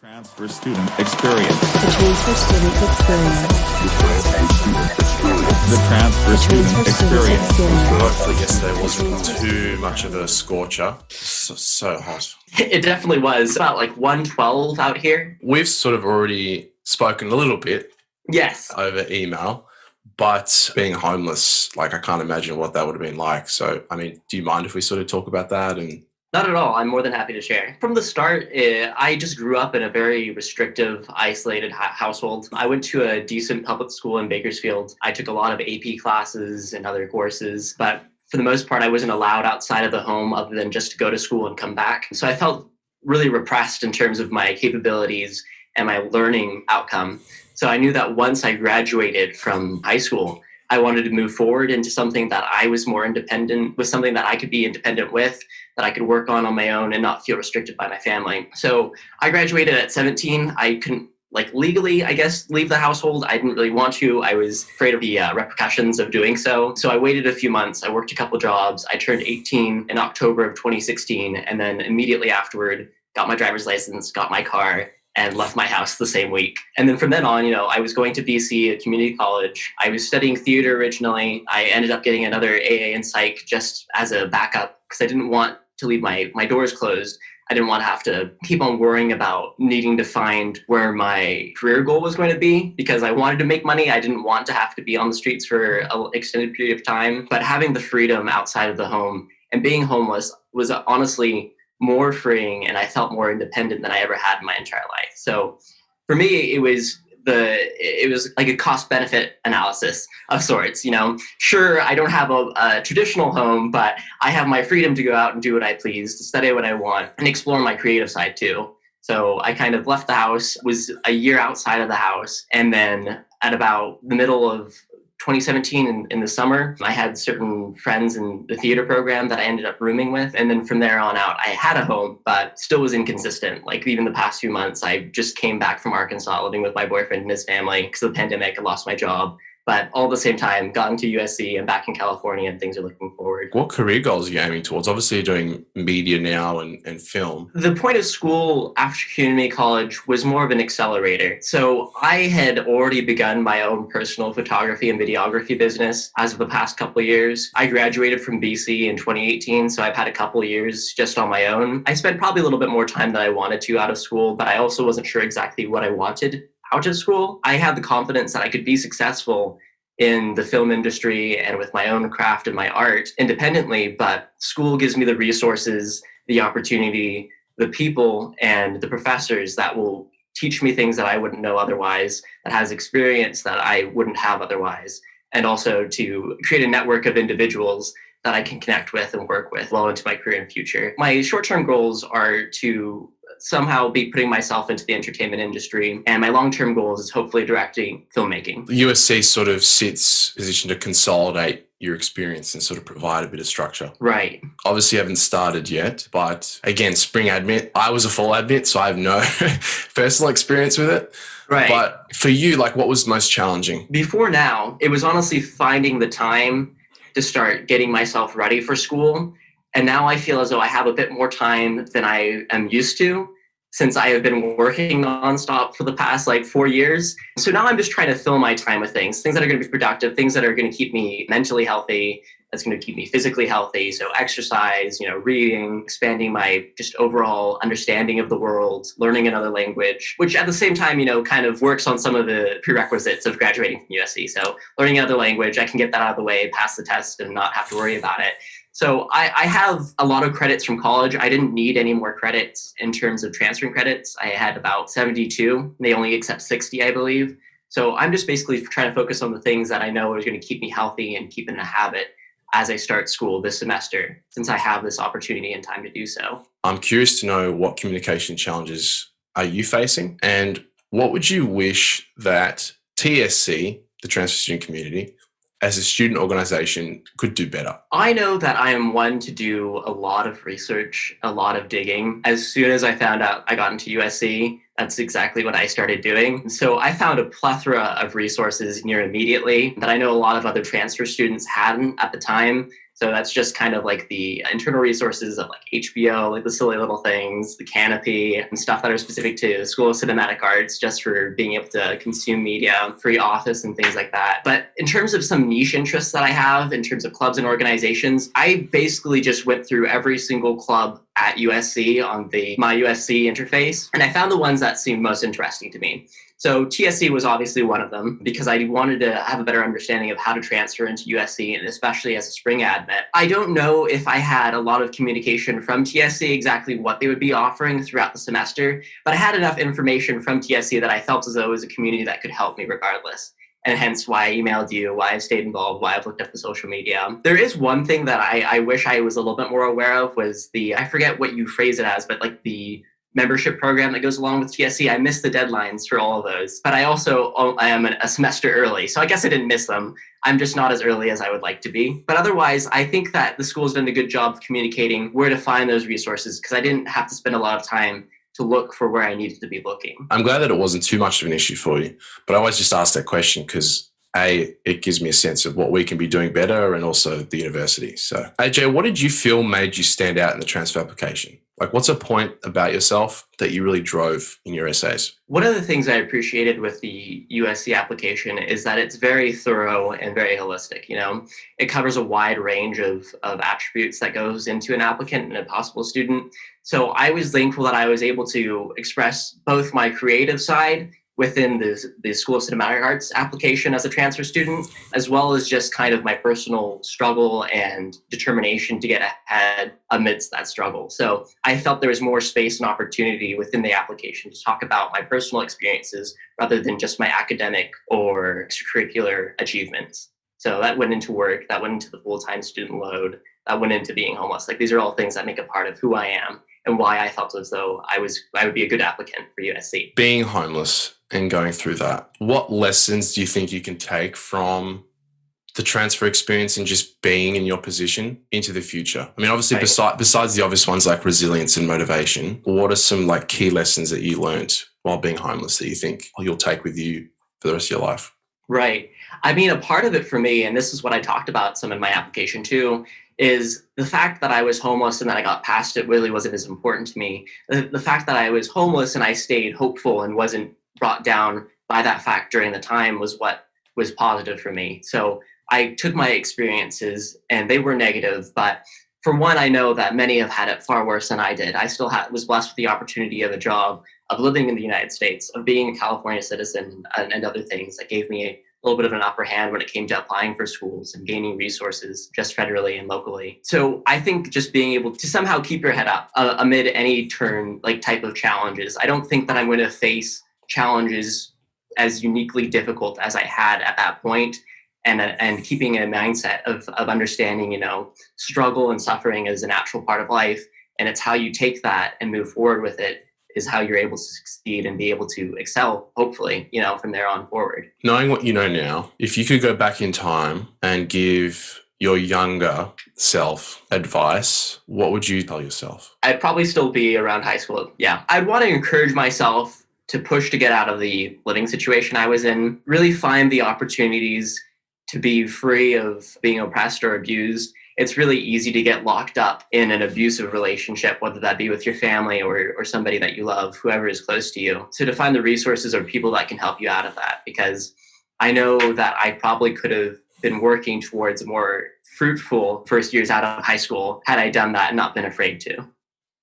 Transfer student experience. The transfer student experience. The transfer student experience. Hopefully yesterday wasn't too much of a scorcher. So hot. It definitely was. About like 112 out here. We've sort of already spoken a little bit Yes. over email, but being homeless, like I can't imagine what that would have been like. So, I mean, do you mind if we sort of talk about that? And Not at all. I'm more than happy to share. From the start, I just grew up in a very restrictive, isolated household. I went to a decent public school in Bakersfield. I took a lot of AP classes and other courses, but for the most part, I wasn't allowed outside of the home other than just to go to school and come back. So I felt really repressed in terms of my capabilities and my learning outcome. So I knew that once I graduated from high school, I wanted to move forward into something that I was more independent with, something that I could be independent with, that I could work on my own and not feel restricted by my family. So I graduated at 17. I couldn't legally, I guess, leave the household. I didn't really want to. I was afraid of the repercussions of doing so. So I waited a few months. I worked a couple jobs. I turned 18 in October of 2016. And then immediately afterward, got my driver's license, got my car, and left my house the same week. And then from then on, I was going to BC, a community college. I was studying theater originally. I ended up getting another AA in psych just as a backup because I didn't want to leave my doors closed. I didn't want to have to keep on worrying about needing to find where my career goal was going to be because I wanted to make money. I didn't want to have to be on the streets for an extended period of time. But having the freedom outside of the home and being homeless was honestly more freeing, and I felt more independent than I ever had in my entire life. So for me, it was like a cost benefit analysis of sorts. Sure, I don't have a traditional home, but I have my freedom to go out and do what I please, to study what I want, and explore my creative side too. So I kind of left the house, was a year outside of the house, and then at about the middle of 2017 in the summer, I had certain friends in the theater program that I ended up rooming with. And then from there on out, I had a home, but still was inconsistent. Like even the past few months, I just came back from Arkansas living with my boyfriend and his family because of the pandemic. I lost my job. But all at the same time, got into USC and back in California, and things are looking forward. what career goals are you aiming towards? Obviously, you're doing media now and film. The point of school after community college was more of an accelerator. So I had already begun my own personal photography and videography business as of the past couple of years. I graduated from BC in 2018, so I've had a couple of years just on my own. I spent probably a little bit more time than I wanted to out of school, but I also wasn't sure exactly what I wanted out of school. I had the confidence that I could be successful in the film industry and with my own craft and my art independently, but school gives me the resources, the opportunity, the people, and the professors that will teach me things that I wouldn't know otherwise, that has experience that I wouldn't have otherwise, and also to create a network of individuals that I can connect with and work with well into my career and future. My short-term goals are to somehow be putting myself into the entertainment industry. And my long-term goals is hopefully directing filmmaking. USC sort of sits positioned to consolidate your experience and sort of provide a bit of structure. Right. Obviously, you haven't started yet, but again, spring admit, I was a full admit, so I have no personal experience with it. Right. But for you, what was most challenging? Before now, it was honestly finding the time to start getting myself ready for school. And now I feel as though I have a bit more time than I am used to since I have been working nonstop for the past 4 years. So now I'm just trying to fill my time with things that are going to be productive, things that are going to keep me mentally healthy, that's going to keep me physically healthy. So exercise, reading, expanding my just overall understanding of the world, learning another language, which at the same time, kind of works on some of the prerequisites of graduating from USC. So learning another language, I can get that out of the way, pass the test, and not have to worry about it. So I have a lot of credits from college. I didn't need any more credits in terms of transferring credits. I had about 72. They only accept 60, I believe. So I'm just basically trying to focus on the things that I know are going to keep me healthy and keep in a habit as I start school this semester, since I have this opportunity and time to do so. I'm curious to know what communication challenges are you facing, and what would you wish that TSC, the Transfer Student Community, as a student organization could do better? I know that I am one to do a lot of research, a lot of digging. As soon as I found out I got into USC, that's exactly what I started doing. So I found a plethora of resources near immediately that I know a lot of other transfer students hadn't at the time. So that's just kind of like the internal resources of like HBO, like the silly little things, the Canopy, and stuff that are specific to the School of Cinematic Arts, just for being able to consume media, free office and things like that. But in terms of some niche interests that I have, in terms of clubs and organizations, I basically just went through every single club at USC on the My USC interface, and I found the ones that seemed most interesting to me. So TSC was obviously one of them because I wanted to have a better understanding of how to transfer into USC, and especially as a spring admit. I don't know if I had a lot of communication from TSC exactly what they would be offering throughout the semester, but I had enough information from TSC that I felt as though it was a community that could help me regardless. And hence why I emailed you, why I've stayed involved, why I've looked up the social media. There is one thing that I wish I was a little bit more aware of was I forget what you phrase it as, but like the membership program that goes along with TSC. I missed the deadlines for all of those, but I am a semester early. So I guess I didn't miss them. I'm just not as early as I would like to be. But otherwise, I think that the school's done a good job of communicating where to find those resources because I didn't have to spend a lot of time to look for where I needed to be looking. I'm glad that it wasn't too much of an issue for you, but I always just ask that question because it gives me a sense of what we can be doing better and also the university. So AJ, what did you feel made you stand out in the transfer application? Like, what's a point about yourself that you really drove in your essays? One of the things I appreciated with the USC application is that it's very thorough and very holistic. You know, it covers a wide range of attributes that goes into an applicant and a possible student. So I was thankful that I was able to express both my creative side within the School of Cinematic Arts application as a transfer student, as well as just kind of my personal struggle and determination to get ahead amidst that struggle. So I felt there was more space and opportunity within the application to talk about my personal experiences rather than just my academic or extracurricular achievements. So that went into work, that went into the full-time student load, that went into being homeless. Like, these are all things that make a part of who I am and why I felt as though I would be a good applicant for USC. Being homeless and going through that, what lessons do you think you can take from the transfer experience and just being in your position into the future? I mean, obviously, Right. besides the obvious ones like resilience and motivation, what are some like key lessons that you learned while being homeless that you think you'll take with you for the rest of your life? Right. I mean, a part of it for me, and this is what I talked about some in my application too, is the fact that I was homeless and that I got past it really wasn't as important to me. The fact that I was homeless and I stayed hopeful and wasn't brought down by that fact during the time was what was positive for me. So I took my experiences and they were negative, but for one, I know that many have had it far worse than I did. I still was blessed with the opportunity of a job, of living in the United States, of being a California citizen and other things that gave me a little bit of an upper hand when it came to applying for schools and gaining resources just federally and locally. So I think just being able to somehow keep your head up amid any type of challenges. I don't think that I'm going to face challenges as uniquely difficult as I had at that point. And keeping a mindset of understanding, struggle and suffering is a natural part of life. And it's how you take that and move forward with it is how you're able to succeed and be able to excel, hopefully, from there on forward. Knowing what you know now, if you could go back in time and give your younger self advice, what would you tell yourself? I'd probably still be around high school. Yeah. I'd want to encourage myself to push to get out of the living situation I was in, really find the opportunities to be free of being oppressed or abused. It's really easy to get locked up in an abusive relationship, whether that be with your family or somebody that you love, whoever is close to you. So to find the resources or people that can help you out of that, because I know that I probably could have been working towards a more fruitful first years out of high school had I done that and not been afraid to.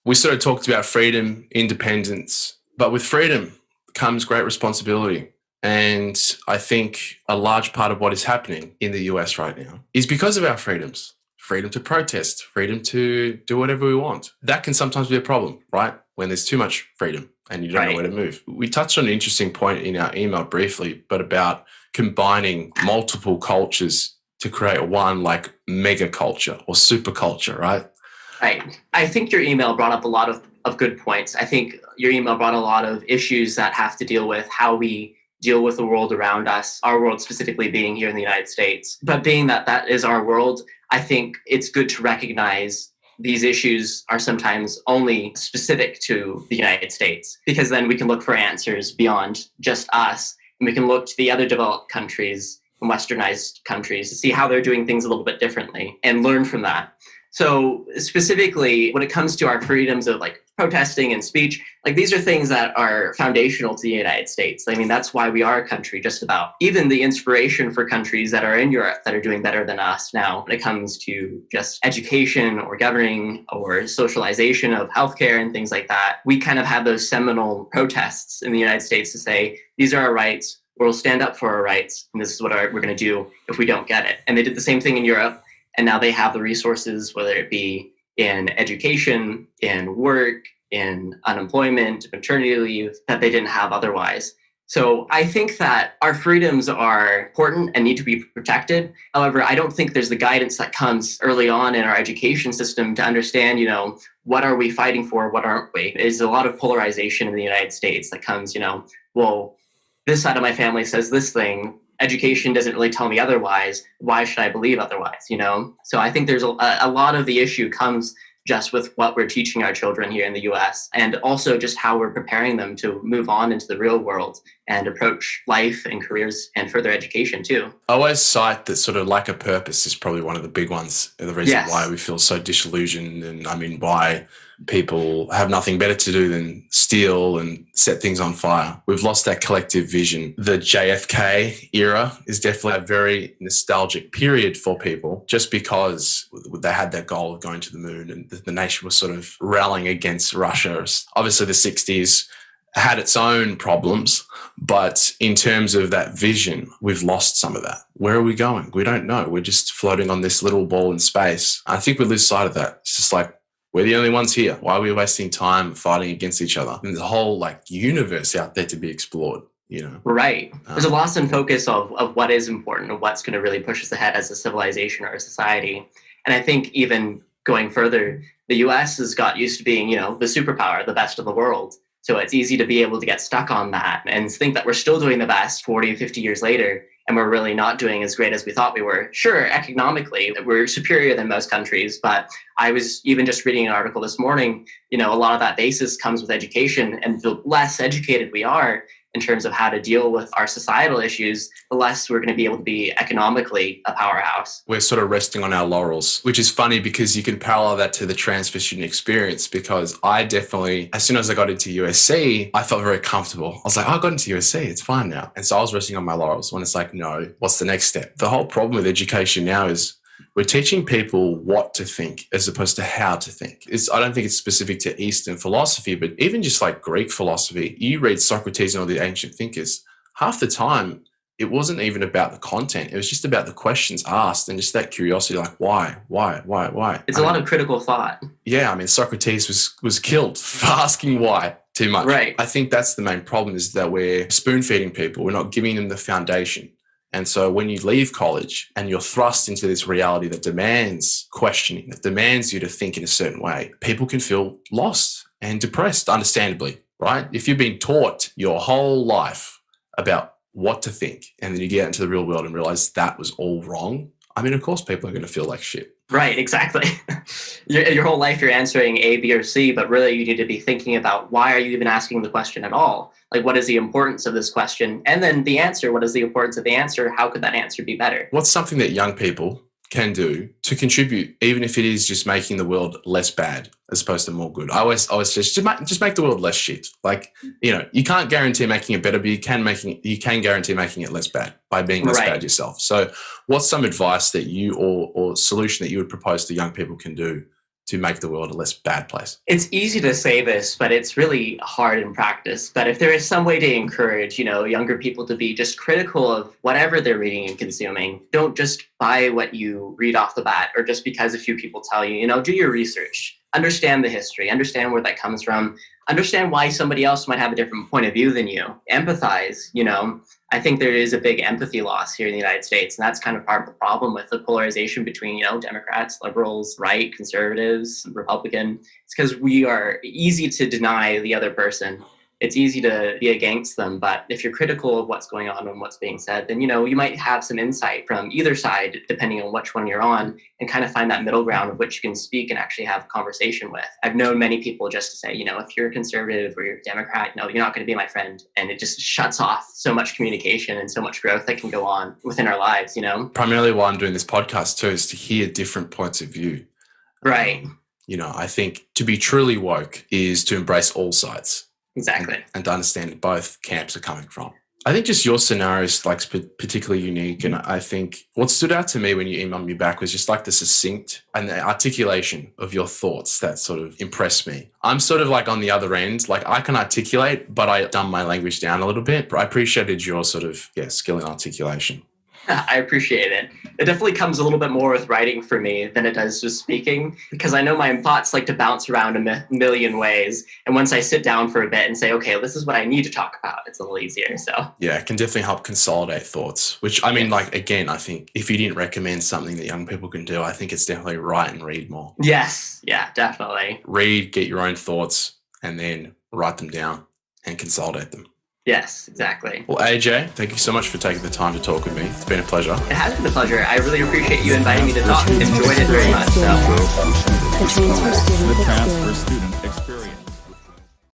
We sort of talked about freedom, independence, but with freedom comes great responsibility. And I think a large part of what is happening in the US right now is because of our freedoms. Freedom to protest, freedom to do whatever we want. That can sometimes be a problem, right? When there's too much freedom and you don't know where to move. We touched on an interesting point in our email briefly, but about combining multiple cultures to create one like mega culture or super culture, right? Right. I think your email brought up a lot of good points. I think your email brought a lot of issues that have to deal with how we deal with the world around us, our world specifically being here in the United States. But being that is our world, I think it's good to recognize these issues are sometimes only specific to the United States, because then we can look for answers beyond just us, and we can look to the other developed countries in westernized countries to see how they're doing things a little bit differently and learn from that. So specifically, when it comes to our freedoms of like protesting and speech, like these are things that are foundational to the United States. I mean, that's why we are a country just about. Even the inspiration for countries that are in Europe that are doing better than us now when it comes to just education or governing or socialization of healthcare and things like that. We kind of have those seminal protests in the United States to say, these are our rights. We'll stand up for our rights. And this is what we're going to do if we don't get it. And they did the same thing in Europe. And now they have the resources, whether it be in education, in work, in unemployment, maternity leave, that they didn't have otherwise. So I think that our freedoms are important and need to be protected. However, I don't think there's the guidance that comes early on in our education system to understand, what are we fighting for? What aren't we? There's a lot of polarization in the United States that comes, well, this side of my family says this thing. Education doesn't really tell me otherwise. Why should I believe otherwise? So I think there's a lot of the issue comes just with what we're teaching our children here in the US, and also just how we're preparing them to move on into the real world and approach life and careers and further education too. I always cite that sort of lack of purpose is probably one of the big ones. The reason Yes. why we feel so disillusioned, and I mean, why people have nothing better to do than steal and set things on fire. We've lost that collective vision. The JFK era is definitely a very nostalgic period for people, just because they had that goal of going to the moon and the nation was sort of rallying against Russia. Obviously, the 60s had its own problems, but in terms of that vision, we've lost some of that. Where are we going? We don't know. We're just floating on this little ball in space. I think we lose sight of that. It's just like, we're the only ones here. Why are we wasting time fighting against each other? And there's a whole universe out there to be explored, Right. There's a loss in focus of what is important and what's going to really push us ahead as a civilization or a society. And I think even going further, the US has got used to being, the superpower, the best of the world. So it's easy to be able to get stuck on that and think that we're still doing the best 40, 50 years later, and we're really not doing as great as we thought we were. Sure, economically, we're superior than most countries, but I was even just reading an article this morning, a lot of that basis comes with education, and the less educated we are in terms of how to deal with our societal issues, the less we're going to be able to be economically a powerhouse. We're sort of resting on our laurels, which is funny because you can parallel that to the transfer student experience, because I definitely, as soon as I got into USC, I felt very comfortable. I was like, I got into USC, it's fine now. And so I was resting on my laurels when it's like, no, what's the next step? The whole problem with education now is we're teaching people what to think as opposed to how to think. I don't think it's specific to Eastern philosophy, but even just like Greek philosophy, you read Socrates and all the ancient thinkers, half the time it wasn't even about the content. It was just about the questions asked and just that curiosity, like why? It's a lot of critical thought. Yeah, I mean, Socrates was killed for asking why too much. Right. I think that's the main problem, is that we're spoon-feeding people. We're not giving them the foundation. And so when you leave college and you're thrust into this reality that demands questioning, that demands you to think in a certain way, people can feel lost and depressed, understandably, right? If you've been taught your whole life about what to think, and then you get into the real world and realize that was all wrong, I mean, of course, people are going to feel like shit. Right, exactly. Your whole life you're answering A, B, or C, but really you need to be thinking about, why are you even asking the question at all? Like, what is the importance of this question? And then the answer, what is the importance of the answer? How could that answer be better? What's something that young people can do to contribute, even if it is just making the world less bad as opposed to more good? I always just make the world less shit. Like, you can't guarantee making it better, but you can guarantee making it less bad by being less bad yourself. So what's some advice that you or solution that you would propose to young people can do to make the world a less bad place? It's easy to say this, but it's really hard in practice. But if there is some way to encourage, younger people to be just critical of whatever they're reading and consuming, don't just buy what you read off the bat, or just because a few people tell you, do your research, understand the history, understand where that comes from, understand why somebody else might have a different point of view than you, empathize, I think there is a big empathy loss here in the United States. And that's kind of part of the problem with the polarization between, Democrats, liberals, right, conservatives, Republican. It's because we are easy to deny the other person. it's easy to be against them. But if you're critical of what's going on and what's being said, then, you might have some insight from either side, depending on which one you're on, and kind of find that middle ground of which you can speak and actually have a conversation with. I've known many people just to say, if you're a conservative or you're a Democrat, no, you're not going to be my friend. And it just shuts off so much communication and so much growth that can go on within our lives, Primarily why I'm doing this podcast too is to hear different points of view. Right. I think to be truly woke is to embrace all sides. Exactly. And to understand that both camps are coming from. I think just your scenario is particularly unique. And I think what stood out to me when you emailed me back was just the succinct and the articulation of your thoughts that sort of impressed me. I'm sort of on the other end, I can articulate, but I dumb my language down a little bit. But I appreciated your sort of, skill in articulation. I appreciate it. It definitely comes a little bit more with writing for me than it does just speaking, because I know my thoughts like to bounce around a million ways. And once I sit down for a bit and say, okay, this is what I need to talk about, it's a little easier. So yeah, it can definitely help consolidate thoughts, which I mean, again, I think if you didn't recommend something that young people can do, I think it's definitely write and read more. Yes. Yeah, definitely. Read, get your own thoughts, and then write them down and consolidate them. Yes, exactly. Well, AJ, thank you so much for taking the time to talk with me. It's been a pleasure. It has been a pleasure. I really appreciate you inviting me to talk. Enjoyed it very much. So. The transfer student The transfer experience. student